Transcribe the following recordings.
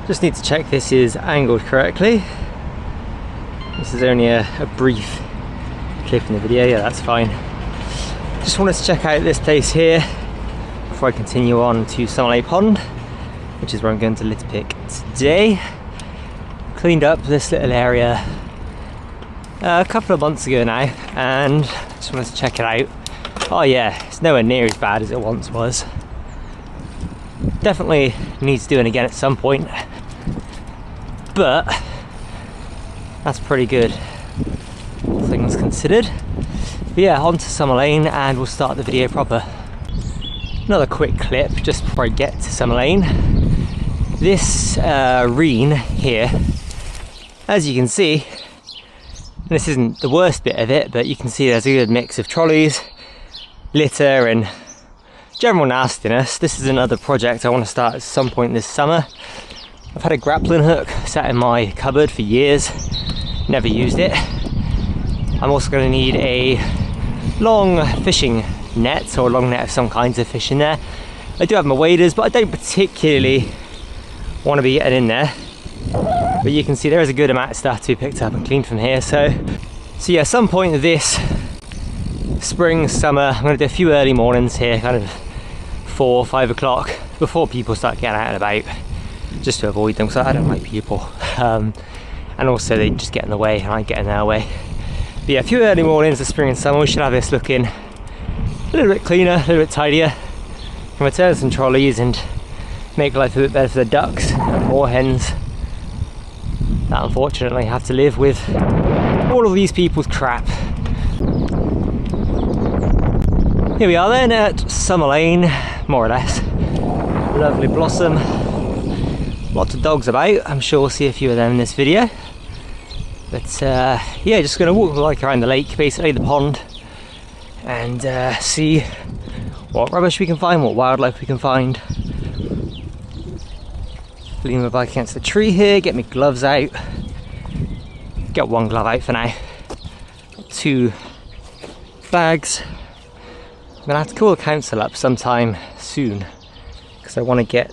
Just need to check this is angled correctly. This is only a brief clip in the video, yeah, that's fine. Just wanted to check out this place here before I continue on to Summerley Pond, which is where I'm going to litter pick today. Cleaned up this little area a couple of months ago now, and just wanted to check it out. Oh yeah, it's nowhere near as bad as it once was. Definitely needs doing again at some point, but that's pretty good, all things considered. But yeah, on to Summer Lane and we'll start the video proper. Another quick clip just before I get to Summer Lane. This reen here, as you can see, and this isn't the worst bit of it, but you can see there's a good mix of trolleys, litter and general nastiness. This is another project I want to start at some point this summer. I've had a grappling hook sat in my cupboard for years, never used it. I'm also going to need a long fishing net, or a long net of some kind to fish in there. I do have my waders, but I don't particularly want to be getting in there. But you can see there is a good amount of stuff to be picked up and cleaned from here. So yeah, at some point this spring, summer, I'm going to do a few early mornings here, kind of 4 or 5 o'clock, before people start getting out and about, just to avoid them, because I don't like people. And also they just get in the way and I get in their way. But yeah, a few early mornings of spring and summer, we should have this looking a little bit cleaner, a little bit tidier. Can return some trolleys and make life a bit better for the ducks and moorhens that unfortunately have to live with all of these people's crap. Here we are then at Summer Lane, more or less. Lovely blossom. Lots of dogs about. I'm sure we'll see a few of them in this video. But yeah, just going to walk like around the lake, basically the pond, and see what rubbish we can find, what wildlife we can find. Lean my bike against the tree here, get my gloves out. Get one glove out for now. 2 bags. I'm gonna have to call the council up sometime soon, because I want to get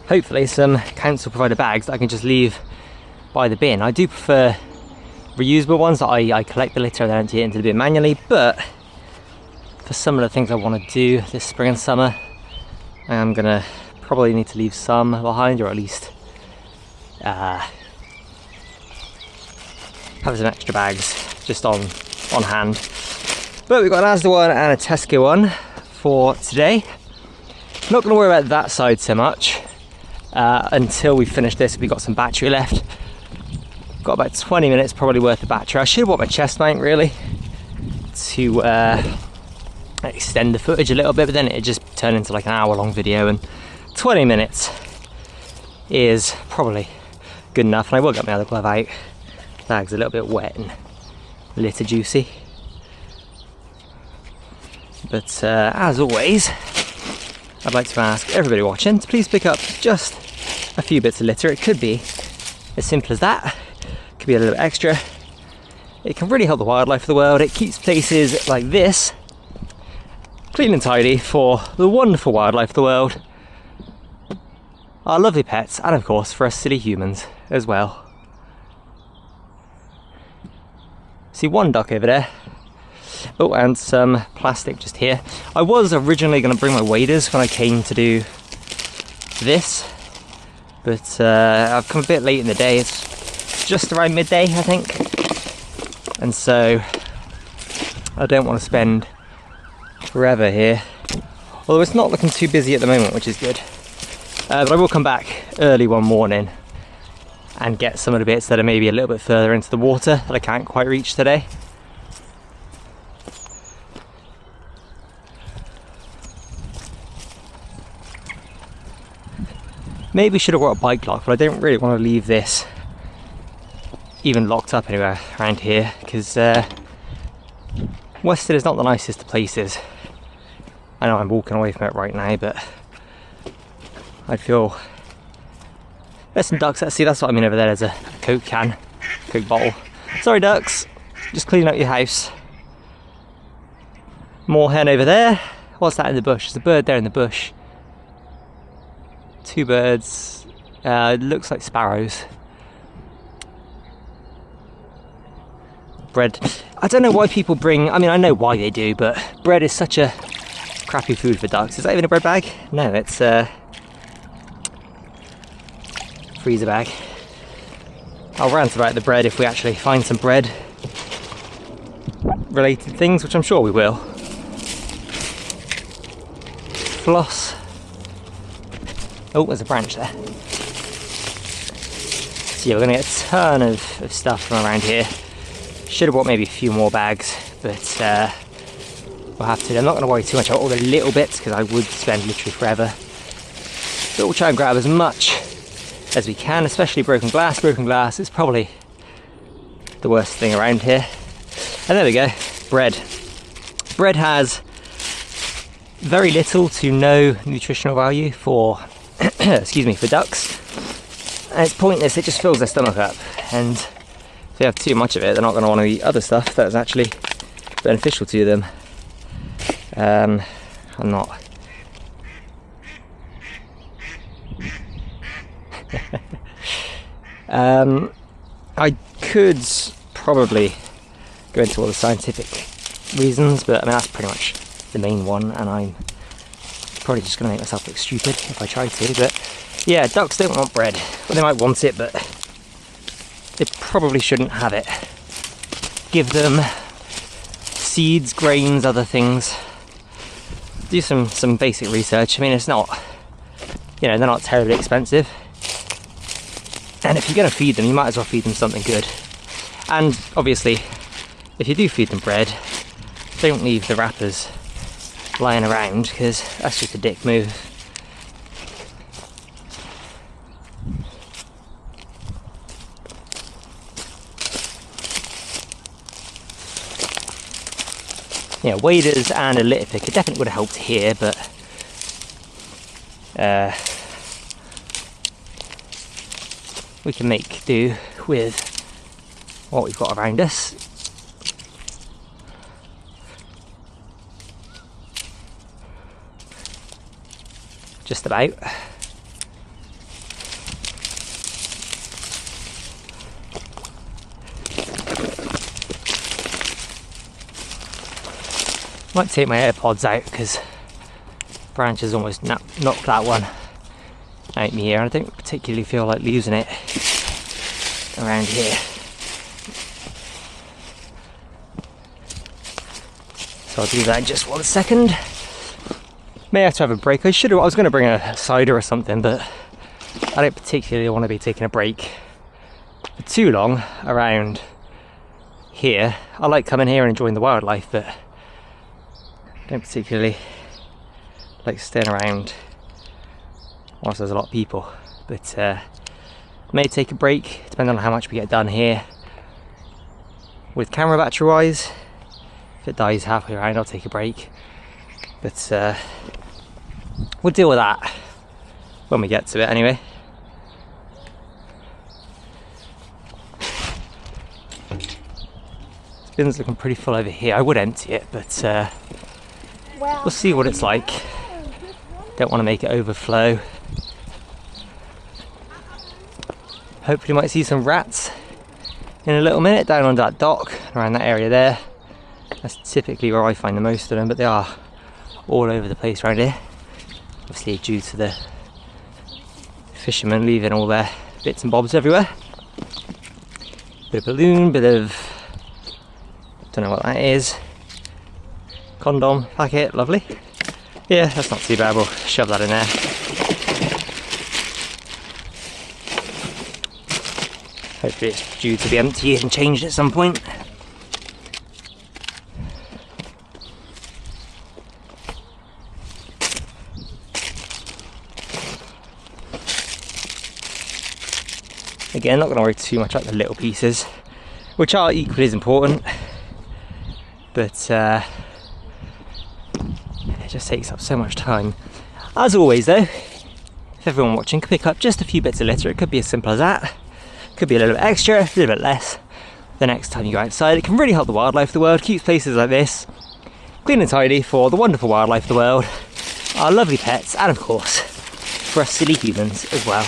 hopefully some council provided bags that I can just leave by the bin. I do prefer reusable ones that I collect the litter and then empty it into the bin manually, but for some of the things I want to do this spring and summer, I am gonna probably need to leave some behind, or at least have some extra bags just on hand. But we've got an Asda one and a Tesco one for today. Not going to worry about that side so much until we finish this. We've got some battery left. Got about 20 minutes probably worth of battery. I should have bought my chest mount really to extend the footage a little bit, but then it just turned into like an hour-long video, and 20 minutes is probably good enough. And I will get my other glove out. The bag's a little bit wet and litter juicy. But as always, I'd like to ask everybody watching to please pick up just a few bits of litter. It could be as simple as that. It could be a little bit extra. It can really help the wildlife of the world. It keeps places like this clean and tidy for the wonderful wildlife of the world, our lovely pets, and of course for us silly humans as well. See one duck over there. Oh, and some plastic just here. I was originally going to bring my waders when I came to do this, but I've come a bit late in the day. It's just around midday, I think, and so I don't want to spend forever here. Although it's not looking too busy at the moment, which is good. But I will come back early one morning and get some of the bits that are maybe a little bit further into the water that I can't quite reach today. Maybe should have brought a bike lock, but I don't really want to leave this even locked up anywhere around here, because Weston is not the nicest of places. I know I'm walking away from it right now, but I'd feel... There's some ducks, let's see, that's what I mean over there. There's a Coke can, Coke bottle. Sorry ducks, just cleaning out your house. More hen over there. What's that in the bush? There's a bird there in the bush. 2 birds, looks like sparrows. Bread. I don't know why people bring, I mean I know why they do, but bread is such a crappy food for ducks. Is that even a bread bag? No, it's a freezer bag. I'll rant about the bread if we actually find some bread related things, which I'm sure we will. Floss. Oh, there's a branch there. So yeah, we're gonna get a ton of stuff from around here. Should have bought maybe a few more bags, but we'll have to. I'm not gonna worry too much about all the little bits because I would spend literally forever. But we'll try and grab as much as we can, especially broken glass. Broken glass is probably the worst thing around here. And there we go, bread. Bread has very little to no nutritional value for, excuse me, for ducks. And it's pointless, it just fills their stomach up. And if they have too much of it, they're not going to want to eat other stuff that's actually beneficial to them. I'm not. I could probably go into all the scientific reasons, but I mean that's pretty much the main one, and I'm probably just going to make myself look stupid if I try to. But yeah, ducks don't want bread. Well, they might want it, but they probably shouldn't have it. Give them seeds, grains, other things. Do some basic research. I mean, it's not, you know, they're not terribly expensive. And if you're going to feed them, you might as well feed them something good. And obviously, if you do feed them bread, don't leave the wrappers lying around, because that's just a dick move. Yeah, waders and a litter picker definitely would have helped here, but we can make do with what we've got around us. Just about. Might take my AirPods out because branch has almost knocked that one out me here. I don't particularly feel like losing it around here. So I'll do that in just 1 second. May have to have a break. I was going to bring a cider or something, but I don't particularly want to be taking a break for too long around here. I like coming here and enjoying the wildlife, but I don't particularly like staying around whilst there's a lot of people. But may take a break depending on how much we get done here. With camera battery wise, if it dies halfway around, I'll take a break. But we'll deal with that when we get to it anyway. This bin's looking pretty full over here. I would empty it, but we'll see what it's like. Don't want to make it overflow. Hopefully might see some rats in a little minute down on that dock, around that area there. That's typically where I find the most of them, but they are all over the place around here. Obviously due to the fishermen leaving all their bits and bobs everywhere. Bit of balloon, bit of, don't know what that is. Condom packet, lovely. Yeah, that's not too bad, we'll shove that in there. Hopefully it's due to be empty and changed at some point. Again, not going to worry too much about the little pieces, which are equally as important, but it just takes up so much time. As always though, if everyone watching could pick up just a few bits of litter, it could be as simple as that. Could be a little bit extra, a little bit less the next time you go outside. It can really help the wildlife of the world, keeps places like this clean and tidy for the wonderful wildlife of the world, our lovely pets, and of course for us silly humans as well.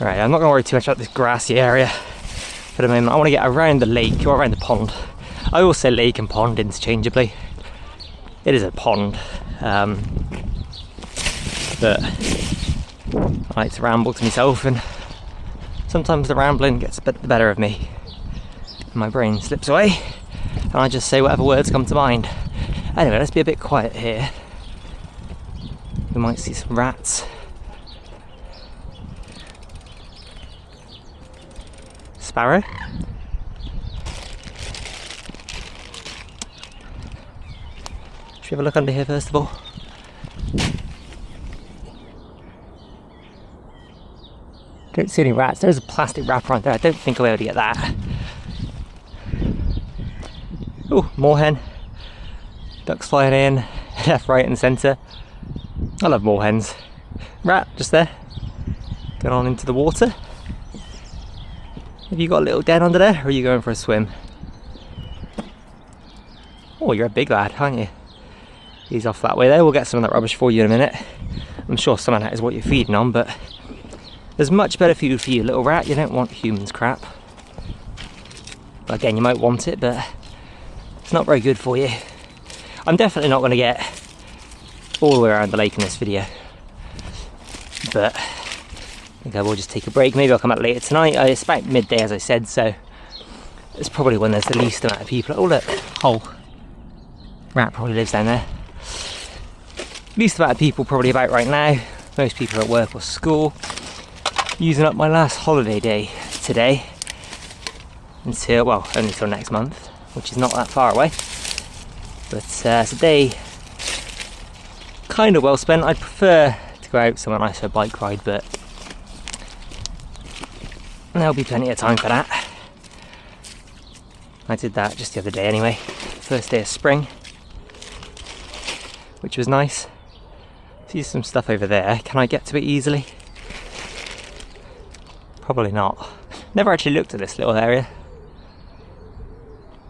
Right, I'm not going to worry too much about this grassy area for the moment. I want to get around the lake, or around the pond. I always say lake and pond interchangeably. It is a pond, but I like to ramble to myself, and sometimes the rambling gets a bit the better of me. My brain slips away, and I just say whatever words come to mind. Anyway, let's be a bit quiet here. We might see some rats. Sparrow. Should we have a look under here first of all? Don't see any rats. There's a plastic wrapper on there. I don't think I'll be able to get that. Oh, moorhen. Ducks flying in, left, right and centre. I love moorhens. Rat just there. Going on into the water. Have you got a little den under there, or are you going for a swim? Oh, you're a big lad, aren't you? He's off that way there. We'll get some of that rubbish for you in a minute. I'm sure some of that is what you're feeding on, but there's much better food for you, little rat. You don't want humans crap. Well, again, you might want it, but it's not very good for you. I'm definitely not going to get all the way around the lake in this video, but I think I will just take a break. Maybe I'll come out later tonight. It's about midday, as I said, so it's probably when there's the least amount of people. Oh look, hole. Rat probably lives down there. Least amount of people probably about right now. Most people are at work or school. Using up my last holiday day today. Until, well, only until next month, which is not that far away. But it's a day kind of well spent. I'd prefer to go out somewhere nice for a bike ride, but there'll be plenty of time for that. I did that just the other day anyway. First day of spring, which was nice. See some stuff over there. Can I get to it easily? Probably not. Never actually looked at this little area.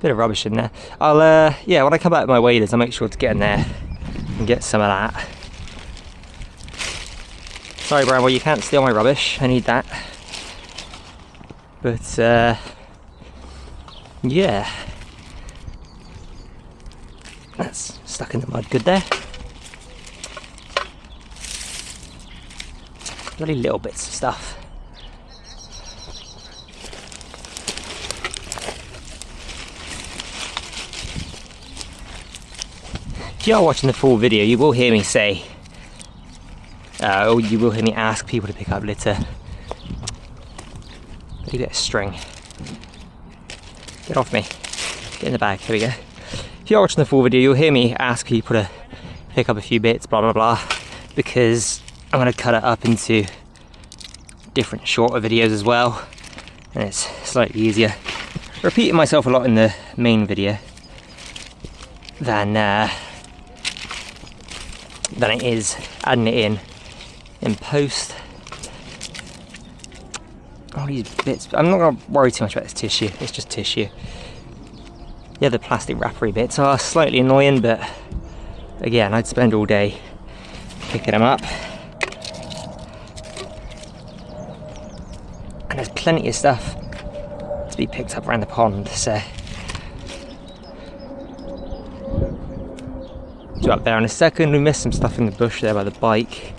Bit of rubbish in there. I'll yeah, when I come back with my waders, I'll make sure to get in there and get some of that. Sorry, Bramble, you can't steal my rubbish. I need that. But yeah, that's stuck in the mud good there. Bloody little bits of stuff. If you are watching the full video, you will hear me say, or you will hear me ask people to pick up litter. A bit of string. Get off me. Get in the bag. There we go. If you are watching the full video, you'll hear me ask people to pick up a few bits, blah blah blah, because I'm going to cut it up into different shorter videos as well, and it's slightly easier repeating myself a lot in the main video than it is adding it in post. All these bits, I'm not going to worry too much about this tissue, it's just tissue. Yeah, the plastic wrappery bits are slightly annoying, but again, I'd spend all day picking them up. And there's plenty of stuff to be picked up around the pond, so do up there in a second. We missed some stuff in the bush there by the bike,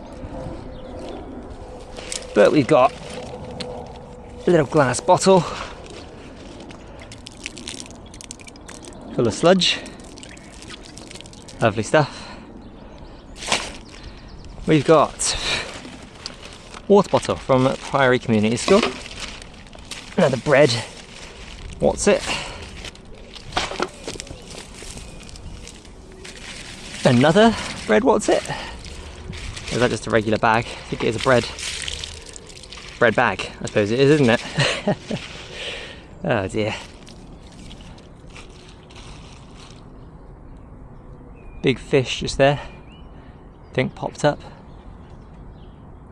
but we've got a little glass bottle full of sludge. Lovely stuff. We've got water bottle from Priory Community School. Another bread. What's it? Another bread. What's it? Or is that just a regular bag? I think it is a bread bag, I suppose it is, isn't it? Oh dear. Big fish just there, I think popped up.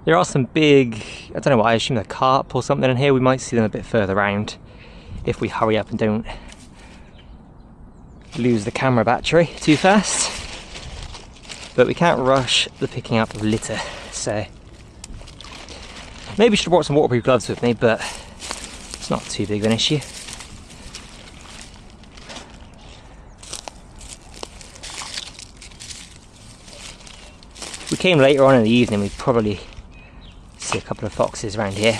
There are some big, I don't know what, I assume they're carp or something in here. We might see them a bit further round if we hurry up and don't lose the camera battery too fast. But we can't rush the picking up of litter, so maybe I should have brought some waterproof gloves with me, but it's not too big of an issue. If we came later on in the evening, we'd probably see a couple of foxes around here.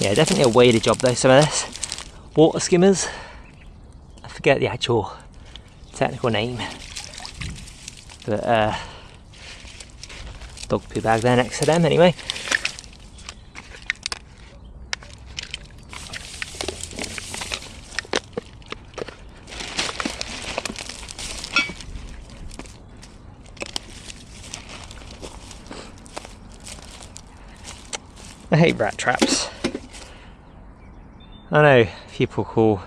Yeah, definitely a weighted job though, some of this. Water skimmers. I forget the actual technical name. But dog poo bag there next to them anyway. I hate rat traps. I know people call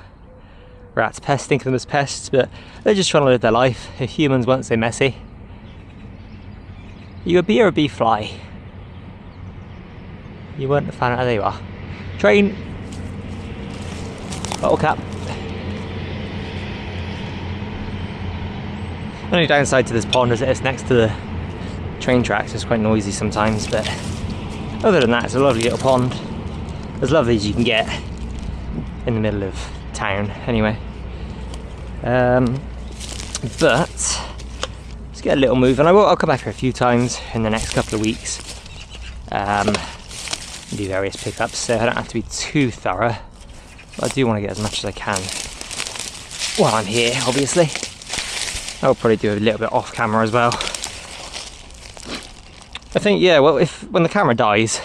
rats pests, think of them as pests, but they're just trying to live their life. If humans weren't so messy, you a bee or a bee fly? You weren't a fan of, there you are. Train. Bottle cap. The only downside to this pond is that it's next to the train tracks. It's quite noisy sometimes, but other than that, it's a lovely little pond. As lovely as you can get in the middle of town, anyway. But let's get a little move, and I'll come back here a few times in the next couple of weeks. Do various pickups, so I don't have to be too thorough. But I do want to get as much as I can while I'm here, obviously. I'll probably do a little bit off camera as well. I think, yeah, well, when the camera dies,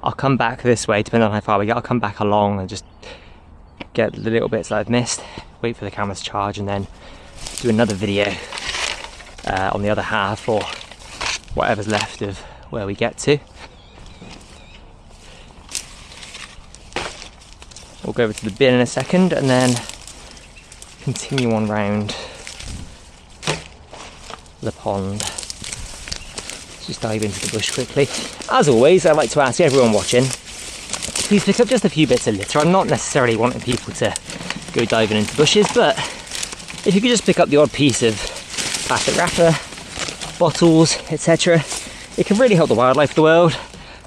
I'll come back this way, depending on how far we get. I'll come back along and just get the little bits that I've missed, wait for the camera to charge, and then do another video on the other half, or whatever's left of where we get to. We'll go over to the bin in a second and then continue on round the pond. Let's just dive into the bush quickly. As always, I'd like to ask everyone watching, please pick up just a few bits of litter. I'm not necessarily wanting people to go diving into bushes, but if you could just pick up the odd piece of plastic wrapper, bottles, etc., it can really help the wildlife of the world.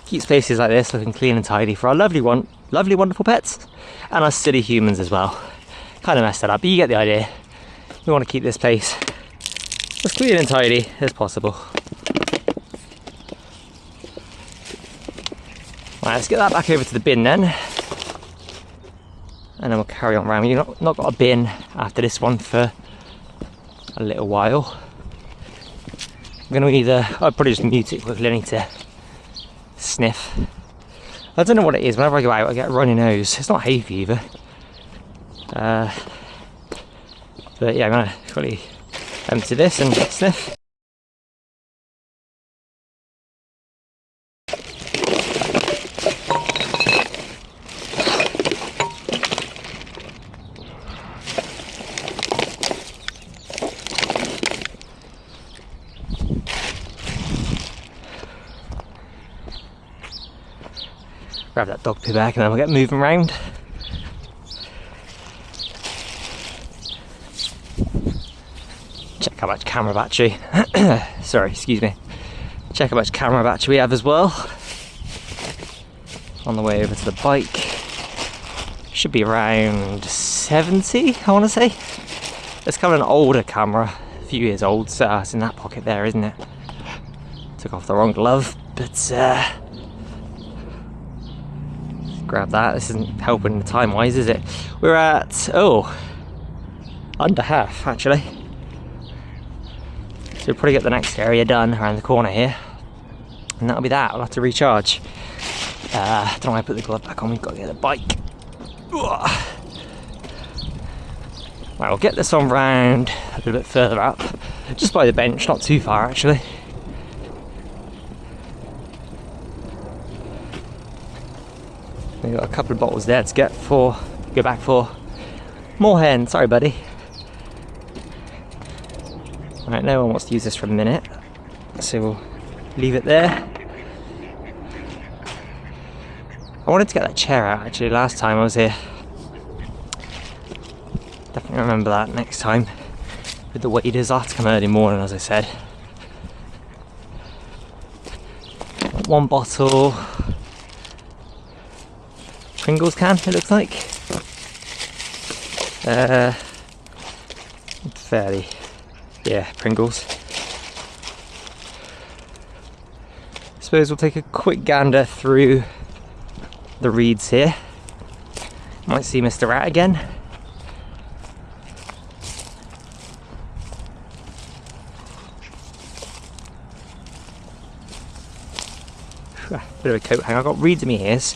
Keeps places like this looking clean and tidy for our lovely, wonderful pets, and us silly humans as well. Kind of messed that up, but you get the idea. We want to keep this place as clean and tidy as possible. Right, let's get that back over to the bin then, and then we'll carry on round. We've not got a bin after this one for a little while. I'm going to either, I'll probably just mute it quickly. I need to sniff. I don't know what it is. Whenever I go out, I get a runny nose. It's not hay fever. But yeah, I'm going to quickly empty this and sniff. Grab that dog poo bag and then we'll get moving around. Check how much camera battery, sorry, excuse me. Check how much camera battery we have as well. On the way over to the bike. Should be around 70, I want to say. It's kind of an older camera, a few years old, so it's in that pocket there, isn't it? Took off the wrong glove, but grab that. This isn't helping time wise, is it? We're at, under half actually. So we'll probably get the next area done around the corner here, and that'll be that. I'll have to recharge. Don't know why I put the glove back on. We've got to get the bike. Right, we'll get this on round a little bit further up, just by the bench, not too far actually. We've got a couple of bottles there to go back for. More hen, sorry buddy. Right, no one wants to use this for a minute. so we'll leave it there. I wanted to get that chair out actually last time I was here. Definitely remember that next time with the waders. I'll have to come early morning, as I said. One bottle Pringles can, it looks like. Fairly, yeah, Pringles. I suppose we'll take a quick gander through the reeds here. Might see Mr. Rat again. Bit of a coat hang. I've got reeds in my ears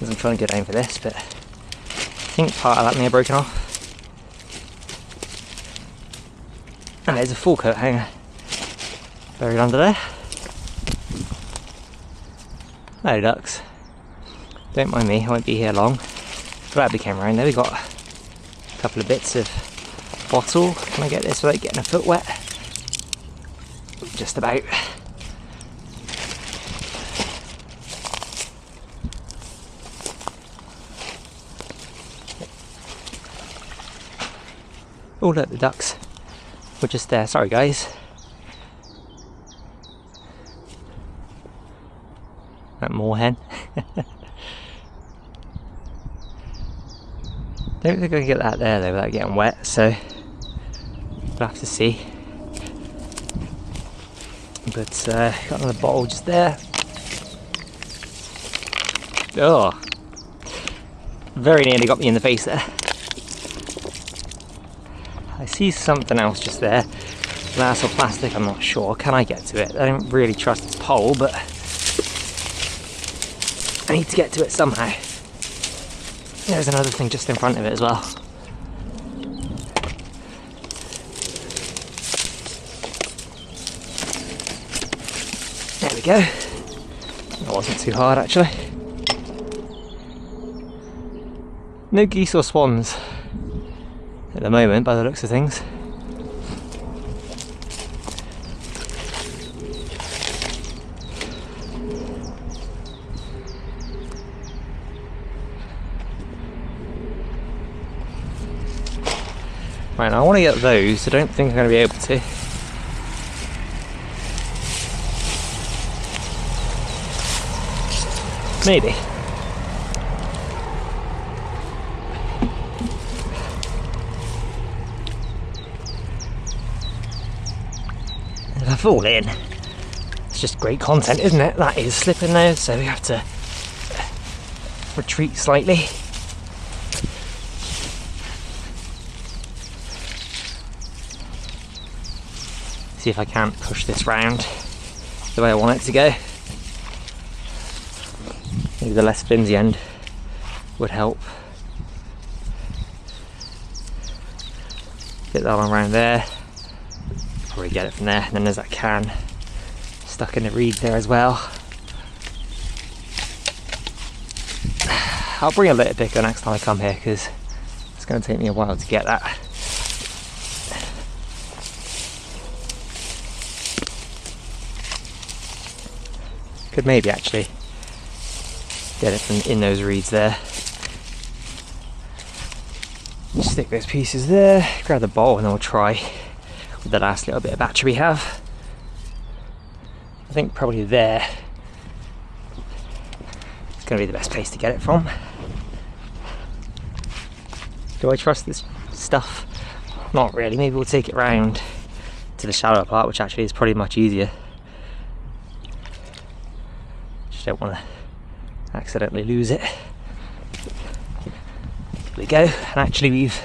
as I'm trying to go down for this, but I think part of that may have broken off. And there's a full coat hanger buried under there. No ducks. Don't mind me, I won't be here long. Glad we came around there. We got a couple of bits of bottle. Can I get this without getting a foot wet? Just about. Oh look, the ducks were just there. Sorry guys. That moorhen. Don't think I can get that there though without getting wet, so we'll have to see. But got another bottle just there. Oh, very nearly got me in the face there. I see something else just there. Glass or plastic, I'm not sure. Can I get to it? I don't really trust this pole, but I need to get to it somehow. There's another thing just in front of it as well. There we go. That wasn't too hard actually. No geese or swans at the moment by the looks of things. Right, now I want to get those. I don't think I'm going to be able to. Maybe. If I fall in, it's just great content, isn't it? That is slipping now, so we have to retreat slightly. See if I can't push this round the way I want it to go. Maybe the less flimsy end would help. Get that one around there. Probably get it from there. And then there's that can stuck in the reeds there as well. I'll bring a Litterpicker next time I come here because it's going to take me a while to get that. Could maybe actually get it from in those reeds there. Stick those pieces there, grab the bowl, and then we'll try with the last little bit of battery we have. I think probably there is going to be the best place to get it from. Do I trust this stuff? Not really. Maybe we'll take it round to the shallower part, which actually is probably much easier. Don't want to accidentally lose it. Here we go, and actually we've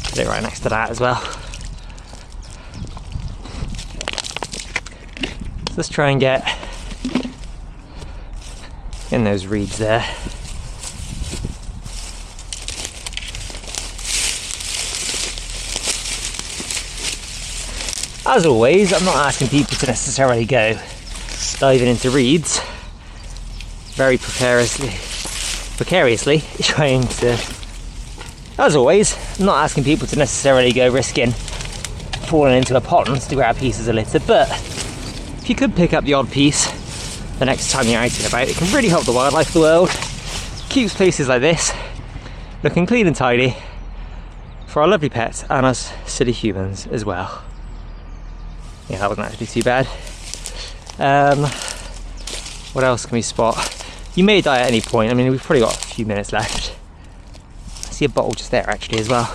put it right next to that as well. So let's try and get in those reeds there. As always, I'm not asking people to necessarily go diving into reeds. Very precariously trying to, as always, I'm not asking people to necessarily go risking falling into a pond to grab pieces of litter, but if you could pick up the odd piece the next time you're out and about, it can really help the wildlife of the world. Keeps places like this looking clean and tidy for our lovely pets and us city humans as well. Yeah, that wasn't actually too bad. What else can we spot? You may die at any point. I mean, we've probably got a few minutes left. I see a bottle just there actually as well.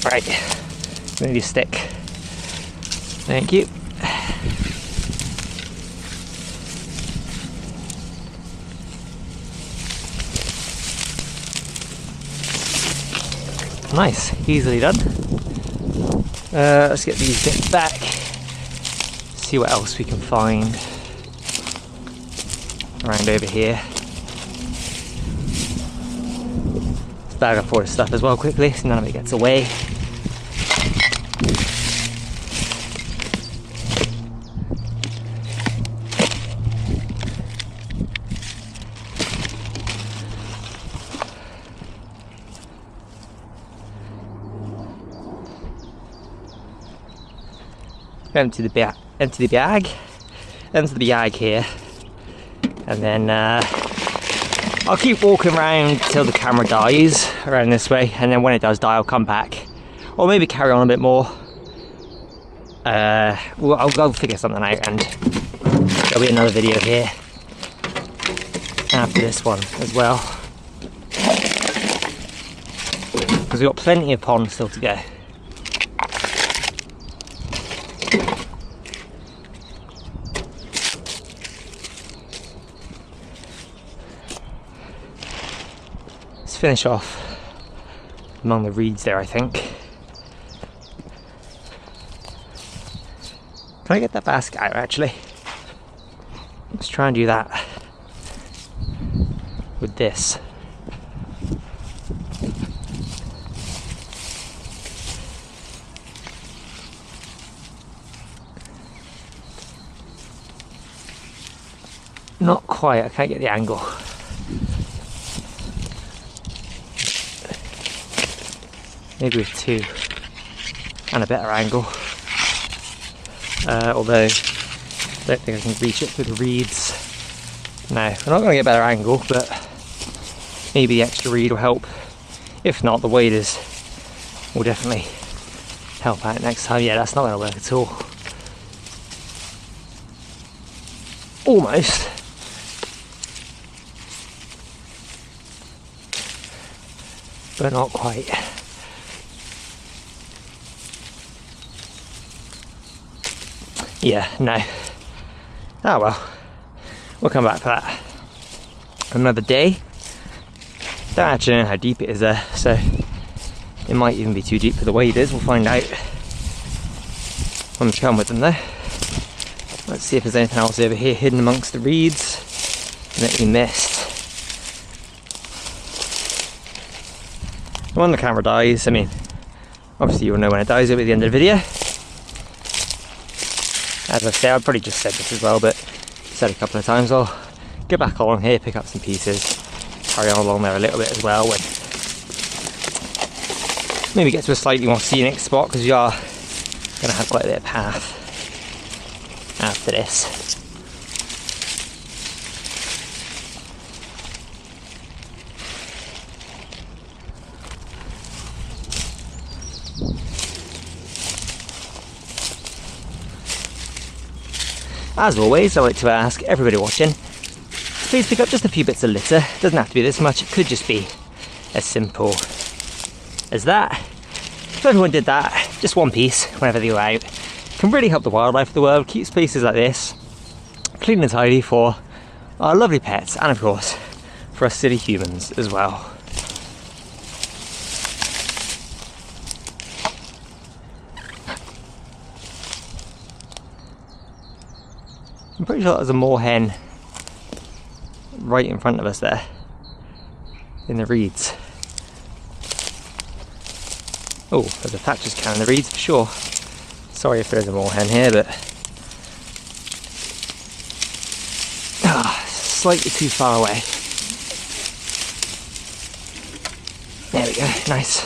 Right, I need a stick. Thank you. Nice, easily done. Let's get these bits back. See what else we can find around over here. Let's bag up all this stuff as well quickly so none of it gets away. Empty the bag here, and then I'll keep walking around till the camera dies around this way, and then when it does die I'll come back, or maybe carry on a bit more. Well, I'll go figure something out, and there'll be another video here after this one as well, because we've got plenty of ponds still to go. Finish off among the reeds there, I think. Can I get that basket out actually? Let's try and do that with this. Not quite, I can't get the angle. Maybe with two and a better angle, although I don't think I can reach it through the reeds. No, I'm not going to get a better angle, but maybe the extra reed will help. If not, the waders will definitely help out next time. Yeah, that's not going to work at all. Almost. But not quite. Yeah, no. Oh well, we'll come back for that another day. Don't actually know how deep it is there, so it might even be too deep for the waders. We'll find out when we come with them though. Let's see if there's anything else over here hidden amongst the reeds that we missed. When the camera dies, I mean, obviously you'll know when it dies, it'll be the end of the video. As I say, I've probably just said this as well, but said a couple of times, I'll get back along here, pick up some pieces, carry on along there a little bit as well, and maybe get to a slightly more scenic spot, because we are going to have quite a bit of path after this. As always, I like to ask everybody watching, please pick up just a few bits of litter. It doesn't have to be this much, it could just be as simple as that. If everyone did that, just one piece whenever they go out, it can really help the wildlife of the world, keep spaces like this clean and tidy for our lovely pets, and of course for us city humans as well. I'm pretty sure there's a moorhen right in front of us there, in the reeds. Oh, there's a thatcher's can in the reeds for sure. Sorry if there's a moorhen here, but slightly too far away. There we go, nice.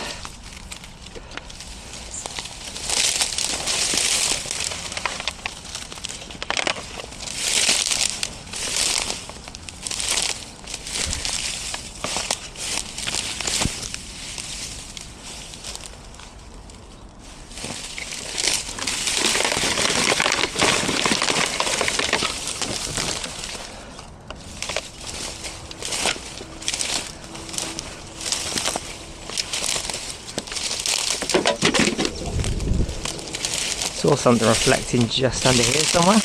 Saw something reflecting just under here somewhere.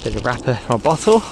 Bit of wrapper from a bottle.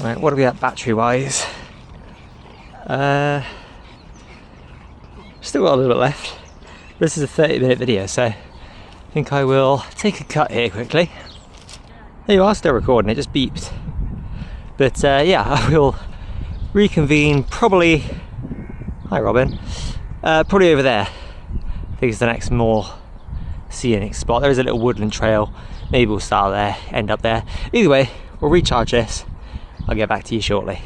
Right, what are we at battery wise? Still got a little bit left. This is a 30-minute video, so I think I will take a cut here quickly. There you are, still recording, it just beeped. But yeah, I will reconvene probably, hi Robin, probably over there. I think it's the next more scenic spot. There is a little woodland trail, maybe we'll start there, end up there. Either way, we'll recharge this. I'll get back to you shortly.